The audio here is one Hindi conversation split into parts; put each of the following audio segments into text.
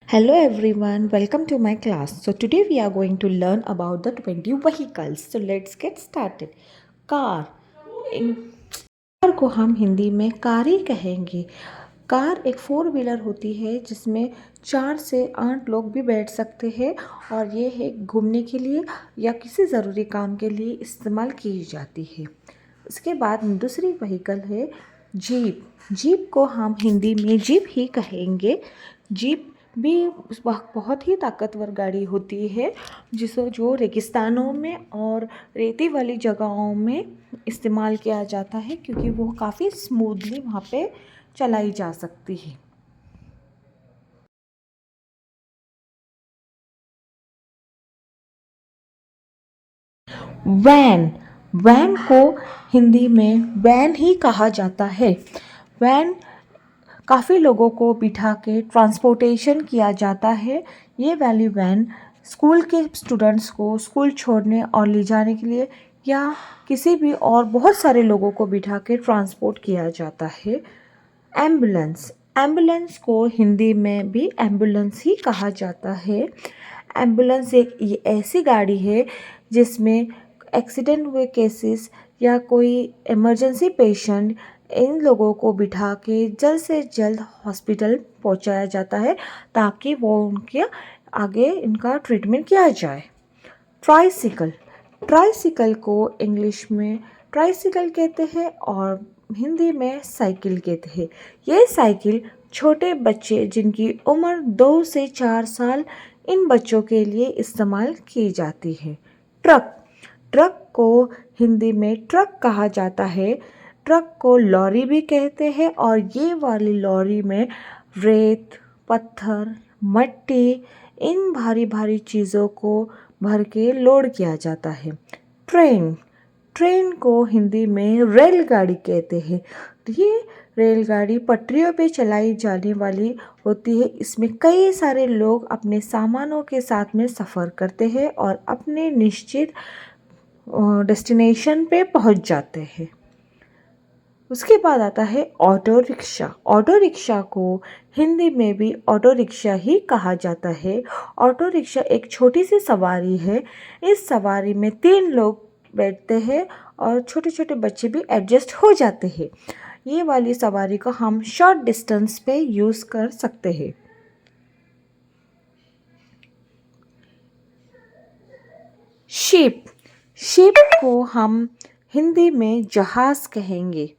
Hello everyone, welcome to my class. So today we are going to learn about the 20 vehicles. So let's get started. Car in car को हम हिंदी में कार ही कहेंगे। कार एक फोर व्हीलर होती है जिसमें 4 से 8 लोग भी बैठ सकते हैं और ये है घूमने के लिए या किसी ज़रूरी काम के लिए इस्तेमाल की जाती है। उसके बाद दूसरी व्हीकल है जीप। जीप को हम हिंदी में जीप ही कहेंगे। जीप भी बहुत ही ताकतवर गाड़ी होती है जिसे जो रेगिस्तानों में और रेती वाली जगहों में इस्तेमाल किया जाता है क्योंकि वो काफ़ी स्मूथली वहाँ पे चलाई जा सकती है। वैन वैन को हिंदी में वैन ही कहा जाता है। वैन काफ़ी लोगों को बिठा के ट्रांसपोर्टेशन किया जाता है। ये वाली वैन स्कूल के स्टूडेंट्स को स्कूल छोड़ने और ले जाने के लिए या किसी भी और बहुत सारे लोगों को बिठा के ट्रांसपोर्ट किया जाता है। एम्बुलेंस एम्बुलेंस को हिंदी में भी एम्बुलेंस ही कहा जाता है। एम्बुलेंस एक ये ऐसी गाड़ी है जिसमें एक्सीडेंट हुए केसेस या कोई इमरजेंसी पेशेंट इन लोगों को बिठा के जल्द से जल्द हॉस्पिटल पहुंचाया जाता है ताकि वो उनके आगे इनका ट्रीटमेंट किया जाए। ट्राइसिकल ट्राइसिकल को इंग्लिश में ट्राइसिकल कहते हैं और हिंदी में साइकिल कहते हैं। ये साइकिल छोटे बच्चे जिनकी उम्र 2 से 4 साल इन बच्चों के लिए इस्तेमाल की जाती है। ट्रक ट्रक को हिंदी में ट्रक कहा जाता है। ट्रक को लॉरी भी कहते हैं और ये वाली लॉरी में रेत, पत्थर, मट्टी इन भारी भारी चीज़ों को भर के लोड किया जाता है। ट्रेन ट्रेन को हिंदी में रेलगाड़ी कहते हैं। ये रेलगाड़ी पटरियों पे चलाई जाने वाली होती है। इसमें कई सारे लोग अपने सामानों के साथ में सफ़र करते हैं और अपने निश्चित डेस्टिनेशन पे पहुंच जाते हैं। उसके बाद आता है ऑटो रिक्शा। ऑटो रिक्शा को हिंदी में भी ऑटो रिक्शा ही कहा जाता है। ऑटो रिक्शा एक छोटी सी सवारी है। इस सवारी में 3 लोग बैठते हैं और छोटे छोटे बच्चे भी एडजस्ट हो जाते हैं। ये वाली सवारी को हम शॉर्ट डिस्टेंस पे यूज़ कर सकते हैं। शिप शिप को हम हिंदी में जहाज़ कहेंगे।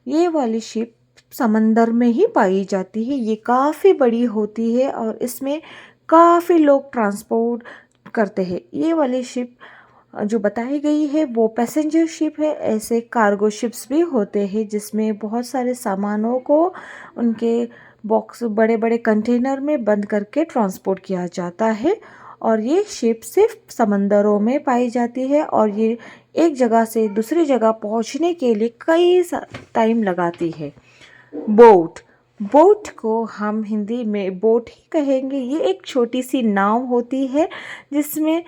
ये वाली शिप समंदर में ही पाई जाती है। ये काफ़ी बड़ी होती है और इसमें काफ़ी लोग ट्रांसपोर्ट करते हैं। ये वाली शिप जो बताई गई है वो पैसेंजर शिप है। ऐसे कार्गो शिप्स भी होते हैं जिसमें बहुत सारे सामानों को उनके बॉक्स बड़े बड़े कंटेनर में बंद करके ट्रांसपोर्ट किया जाता है और ये शिप सिर्फ समंदरों में पाई जाती है और ये एक जगह से दूसरी जगह पहुंचने के लिए कई टाइम लगाती है। बोट बोट को हम हिंदी में बोट ही कहेंगे। ये एक छोटी सी नाव होती है जिसमें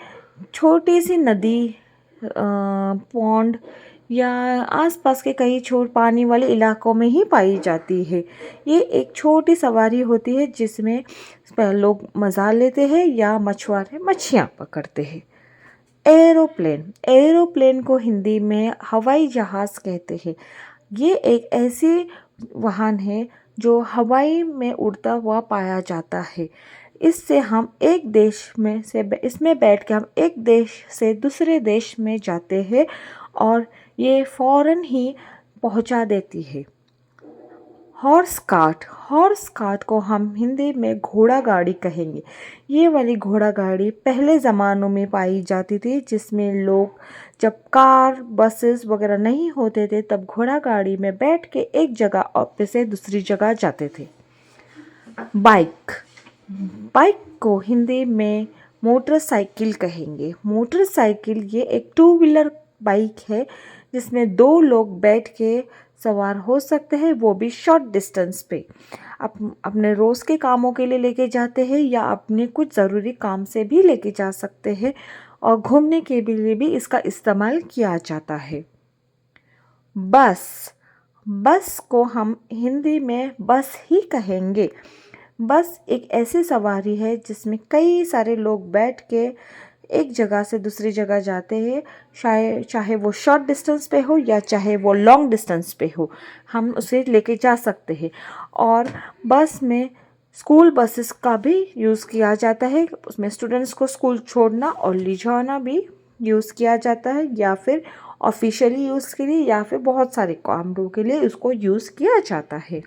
छोटी सी नदी, पॉन्ड या आसपास के कई छोट पानी वाले इलाकों में ही पाई जाती है। ये एक छोटी सवारी होती है जिसमें लोग मज़ा लेते हैं या मछुआरे मछलियाँ पकड़ते हैं। एरोप्लेन एरोप्लेन को हिंदी में हवाई जहाज़ कहते हैं। ये एक ऐसी वाहन है जो हवाई में उड़ता हुआ पाया जाता है। इससे हम एक देश में से इसमें बैठ के हम एक देश से दूसरे देश में जाते हैं और ये फ़ौरन ही पहुंचा देती है। हॉर्स कार्ट को हम हिंदी में घोड़ा गाड़ी कहेंगे। ये वाली घोड़ा गाड़ी पहले ज़मानों में पाई जाती थी जिसमें लोग जब कार बसेस वगैरह नहीं होते थे तब घोड़ा गाड़ी में बैठ के एक जगह से दूसरी जगह जाते थे। बाइक बाइक को हिंदी में मोटरसाइकिल कहेंगे। मोटरसाइकिल ये एक 2 व्हीलर बाइक है जिसमें 2 लोग बैठ के सवार हो सकते हैं, वो भी शॉर्ट डिस्टेंस पे। अपने रोज़ के कामों के लिए लेके जाते हैं या अपने कुछ ज़रूरी काम से भी लेके जा सकते हैं और घूमने के लिए भी इसका इस्तेमाल किया जाता है। बस बस को हम हिंदी में बस ही कहेंगे। बस एक ऐसी सवारी है जिसमें कई सारे लोग बैठ के एक जगह से दूसरी जगह जाते हैं, चाहे वो शॉर्ट डिस्टेंस पे हो या चाहे वो लॉन्ग डिस्टेंस पे हो, हम उसे लेके जा सकते हैं। और बस में स्कूल बसेस का भी यूज़ किया जाता है, उसमें स्टूडेंट्स को स्कूल छोड़ना और ले जाना भी यूज़ किया जाता है, या फिर ऑफिशियली यूज़ के लिए या फिर बहुत सारे कामों के लिए उसको यूज़ किया जाता है।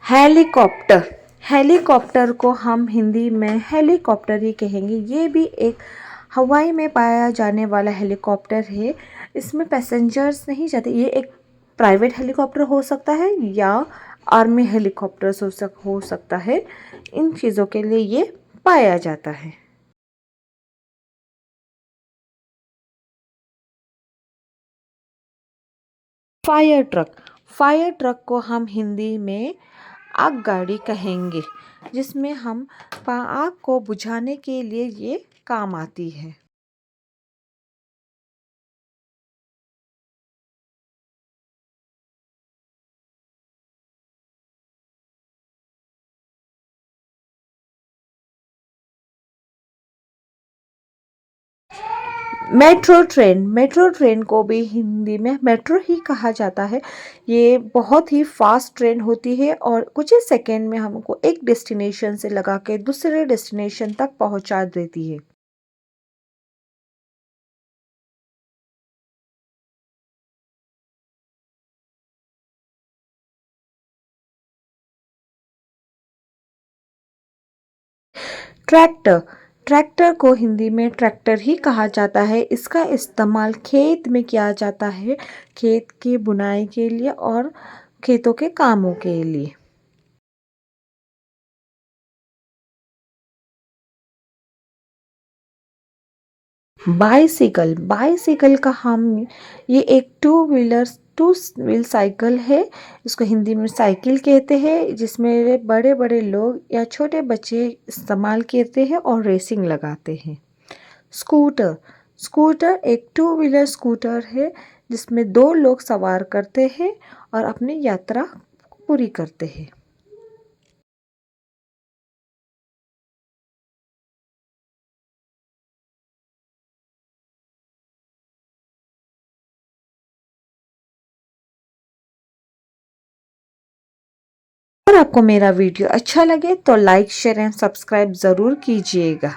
हेलीकॉप्टर, हेलीकॉप्टर को हम हिंदी में हेलीकॉप्टर ही कहेंगे। ये भी एक हवाई में पाया जाने वाला हेलीकॉप्टर है। इसमें पैसेंजर्स नहीं जाते। ये एक प्राइवेट हेलीकॉप्टर हो सकता है या आर्मी हेलीकॉप्टर्स हो सकता है। इन चीज़ों के लिए ये पाया जाता है। फायर ट्रक, फायर ट्रक को हम हिंदी में आग गाड़ी कहेंगे, जिसमें हम आग को बुझाने के लिए ये काम आती है। मेट्रो ट्रेन, मेट्रो ट्रेन को भी हिंदी में मेट्रो ही कहा जाता है। ये बहुत ही फास्ट ट्रेन होती है और कुछ ही सेकंड में हमको एक डेस्टिनेशन से लगा के दूसरे डेस्टिनेशन तक पहुंचा देती है। ट्रैक्टर, ट्रैक्टर को हिंदी में ट्रैक्टर ही कहा जाता है। इसका इस्तेमाल खेत में किया जाता है, खेत की बुनाई के लिए और खेतों के कामों के लिए। बाइसिकल, बाइसिकल का हम ये एक टू व्हील साइकिल है। इसको हिंदी में साइकिल कहते हैं, जिसमें बड़े बड़े लोग या छोटे बच्चे इस्तेमाल करते हैं और रेसिंग लगाते हैं। स्कूटर, स्कूटर एक टू व्हीलर स्कूटर है, जिसमें दो लोग सवार करते हैं और अपनी यात्रा पूरी करते हैं। अगर आपको मेरा वीडियो अच्छा लगे तो लाइक शेयर एंड सब्सक्राइब ज़रूर कीजिएगा।